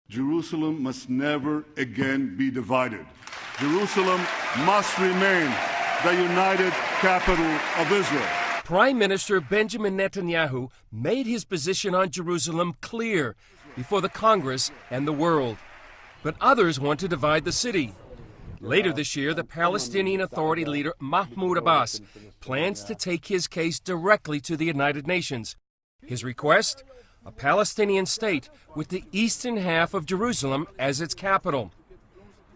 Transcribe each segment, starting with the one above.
Jerusalem must never again be divided. Jerusalem must remain the united capital of Israel. Prime Minister Benjamin Netanyahu made his position on Jerusalem clear before the Congress and the world. But others want to divide the city. Later this year, the Palestinian Authority leader Mahmoud Abbas plans to take his case directly to the United Nations. His request? A Palestinian state with the eastern half of Jerusalem as its capital.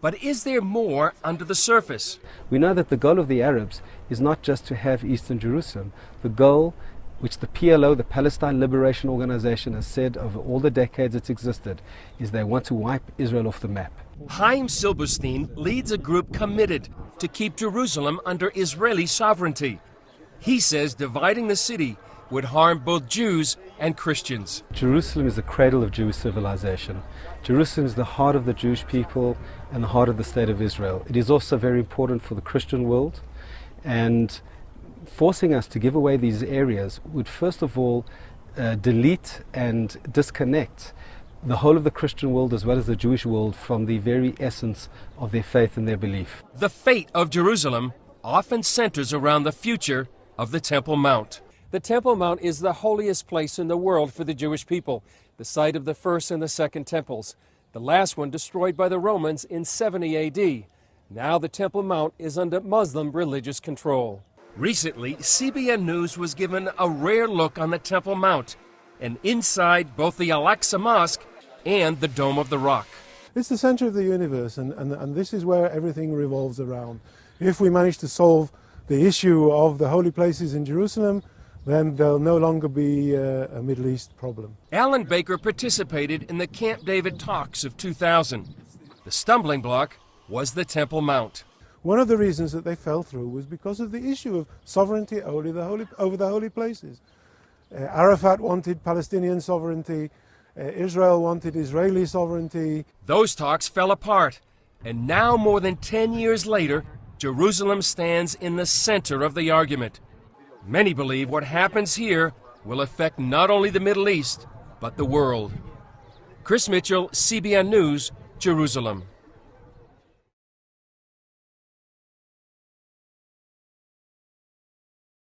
But is there more under the surface? We know that the goal of the Arabs is not just to have eastern Jerusalem. The goal, which the PLO, the Palestine Liberation Organization, has said over all the decades it's existed, is they want to wipe Israel off the map. Chaim Silberstein leads a group committed to keep Jerusalem under Israeli sovereignty. He says dividing the city would harm both Jews and Christians. Jerusalem is the cradle of Jewish civilization. Jerusalem is the heart of the Jewish people and the heart of the state of Israel. It is also very important for the Christian world, and forcing us to give away these areas would first of all delete and disconnect the whole of the Christian world as well as the Jewish world from the very essence of their faith and their belief. The fate of Jerusalem often centers around the future of the Temple Mount. The Temple Mount is the holiest place in the world for the Jewish people, the site of the first and the second temples, the last one destroyed by the Romans in 70 A.D. Now the Temple Mount is under Muslim religious control. Recently, CBN News was given a rare look on the Temple Mount and inside both the Al-Aqsa Mosque and the Dome of the Rock. It's the center of the universe, and this is where everything revolves around. If we manage to solve the issue of the holy places in Jerusalem, then there'll no longer be a Middle East problem. Alan Baker participated in the Camp David talks of 2000. The stumbling block was the Temple Mount. One of the reasons that they fell through was because of the issue of sovereignty over the holy places. Arafat wanted Palestinian sovereignty, Israel wanted Israeli sovereignty. Those talks fell apart, and now more than 10 years later, Jerusalem stands in the center of the argument. Many believe what happens here will affect not only the Middle East, but the world. Chris Mitchell, CBN News, Jerusalem.